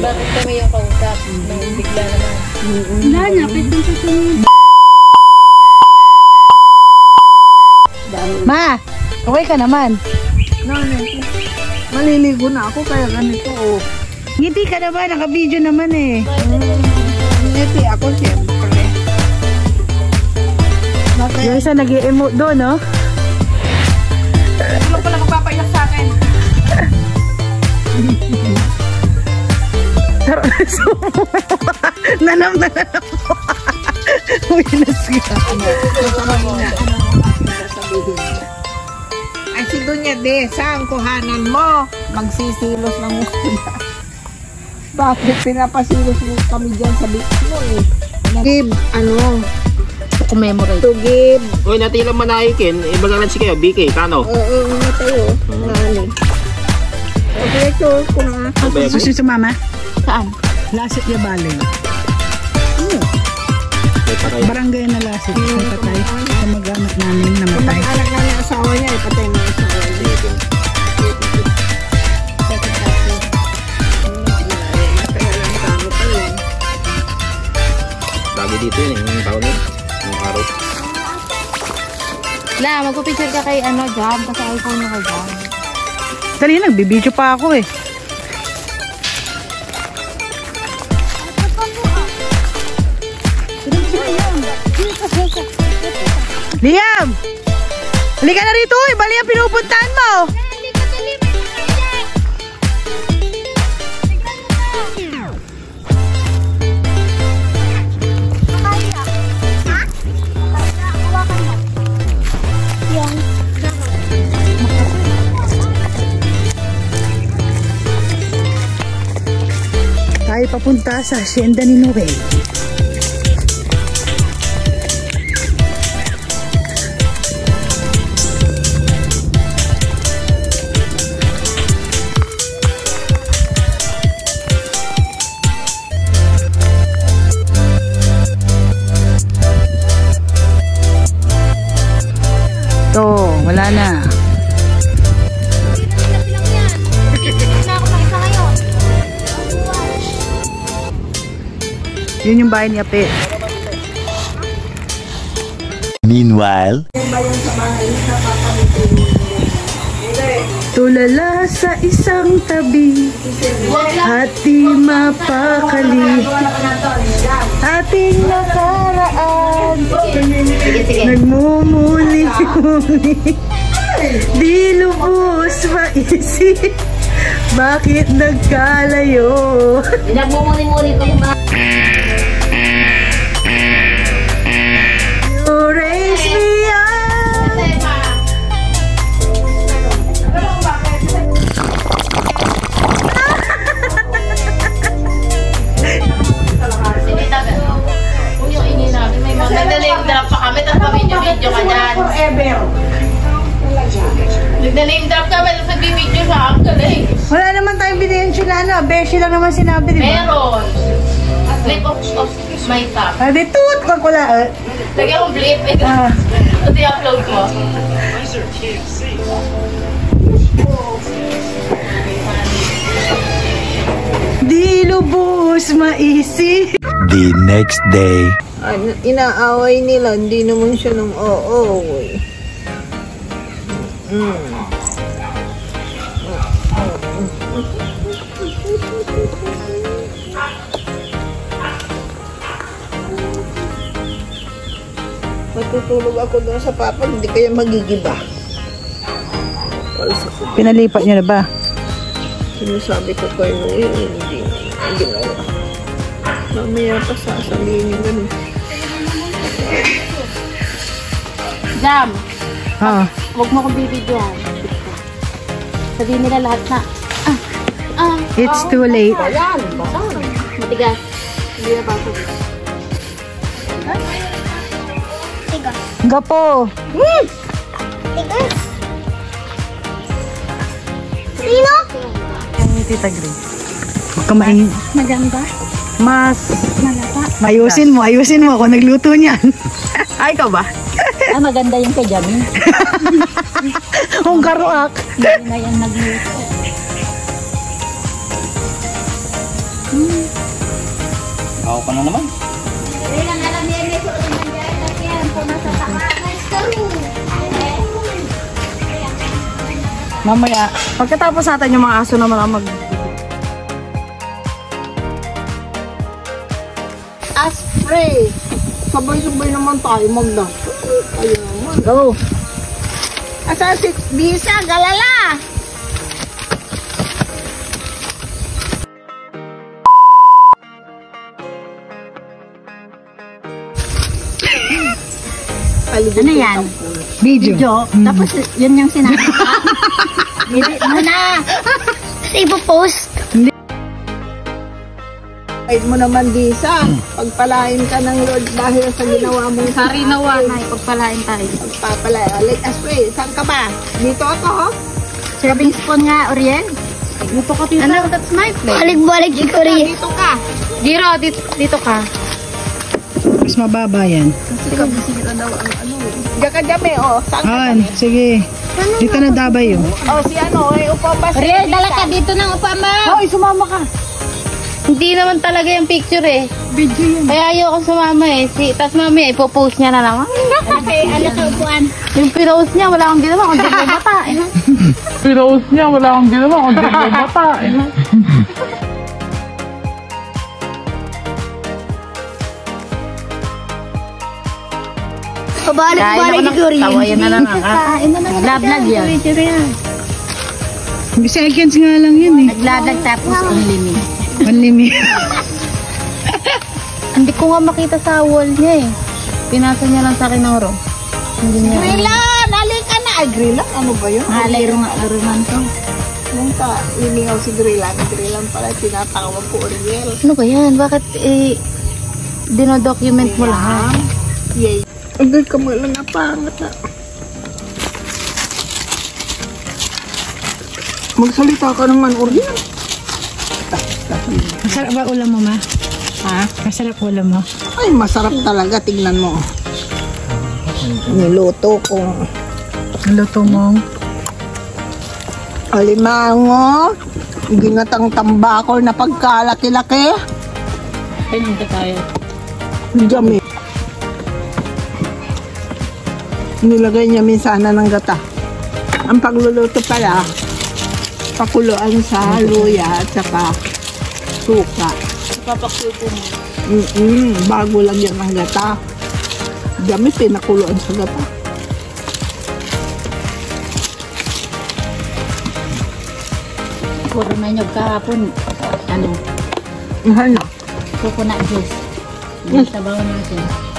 Bakit kami yung kausap? Nung bigla naman. Wala na, pwede sa tumingin. Ma, okay ka naman. Maliligo na ako kaya ganito. Ngiti ka naman, naka-video naman eh. Ngiti ako siyempre. Yung isa nag-i-emote doon, no? Ano pala magpapaiyak sa akin? Nanam na nanam mo. Winas ka. Ay si Dunya de, saan kuhanan mo? Magsisilos lang mo sila. Bakit pinapasilos mo kami dyan sa beach mo eh? Give, Commemorate. to give. Uy, natilang manahikin. Ibagalan si kayo, BK, kano? Oo, nga tayo. Nani. Okay, ito, kung Susunod sa mama? Saan? Lasit niya baling. Barangay na lasit. Patay. Kamag-anak namin namatay. anak na niya asawa niya, patay mo yung asawa niya. Lagi dito yun, yung taon yun. Yung araw. La, magpapicture ka kay Jam. Kasi iPhone niya kay Jam. Dali, nagbibideo pa ako eh. Liam! Halika na rito eh! Bali ang pinupuntahan mo! Tayo papunta sa Hacienda ni Noel. To, wala na. Yun yung bahay ni Ape. Meanwhile, tulala sa isang tabi at di mapakali ating nakaraan nagmumuli-muli di lubos maisip bakit nagkalayo Nagmumuni-muni ko yung mga... You raise me up. Yung ingin namin, may mga nagna-name drop pa kami, tapos pa-video-video ka dyan. Nagna-name drop ka, may nag-video sa actual eh. Wala naman tayong binensyon na ano, beshi lang naman sinabi, di ba? Meron. Flip of my top. Di tuot ko kula. Lagyan mo flip. Ito i-upload mo. Di lubos maisip. the next day. Inaaway nila, hindi naman siya ng oo. Matutulog ako doon sa papa, hindi kaya magigiba. Pinalipat niyo na ba? Sinasabi ko kay Noel, hindi ginawa. Mamaya pa sasabihin ganun. Jam, Oo. huwag mo akong bibidyohan. Sabihin nila lahat na. It's too late. Ayan, basang. Matigas. Hindi na pasok. Gapo. Tigas. Sino? Yung Tita Green. Huwag ka maingin. Maganda. Mas. Malata. Ayusin mo ako nagluto niyan. Ay, ikaw ba? Maganda yung kay Jamie. Kung karuak. Hindi na yan nagluto. Ako pa na naman. Mamaya, pagkatapos natin yung mga aso naman ang mag... Aspray. Sabay-sabay naman tayo magdato. Ayun naman. Go! Asa si Bisa, galala! Ano yan? Video. Tapos yun yung sinabi ko. Edit mo na. Tapos ipopost. Kahit mo naman, Bisa. Pagpalain ka ng Lord dahil sa ginawa mong Sarinawa na ipagpalain tayo. pagpapalain. Like, Aspray, saan ka ba? Dito ako, ho? Serving spoon nga, Oriel. Dito ka tita. Ano? That's my plate. Balik-balik si Oriel. Dito ka. Dito, dito ka. Mas mababa yan. Kasi kabisira daw ang ano eh. Diyan ka dyan, oh. Saan ka On, sige. Dito na dabay yun. Oh, si ano, eh, upo ba si Oriel, dala ka dito ng upama. Hoy, sumama ka. Hindi naman talaga yung picture eh. Video yun. Kaya ayoko sumama eh. Tapos mami, ipopost niya na naman. Okay, ano sa upuan? Yung pinost niya, wala akong ginawa kundi bumata. Pinost niya, wala akong ginawa kundi bumata. Pabalik-balik si Oriel. Tawayan na lang ka. Naglablog yan. Seconds nga lang yun eh. Naglablog tapos unlimit. Unlimited. Hindi ko nga makita sa wall niya eh. Pinasa niya lang sa akin ng ro. Hindi niya. Grillan! Halika na! Ay, Grillan? Ano ba yun? Laro man to. Nung ka, iningaw si Grillan. Grillan pala, tinatawag ko Oriel. Ano ba yan? Bakit dinodocument mo lang? Yay. Agad ka mo lang napangat na. Magsalita ka naman, Oriel. Masarap ba ulam mo, ma? Ha? Masarap ulam mo. Ay, masarap talaga. Tignan mo. Niluto ko. Luto mo. Alimango. Ginatang tambakol na pagkalaki-laki. Ayun ka tayo. Dami. Nilagay niya minsan ng gata. Ang pagluluto pala, pakuluan sa luya at saka suka. Papaksuko mo. Bago lang yan ng gata. Dami pinakuluan sa gata. Puro na nyo kahapon. Ano? Ano? Coconut juice. Yung sabaw natin.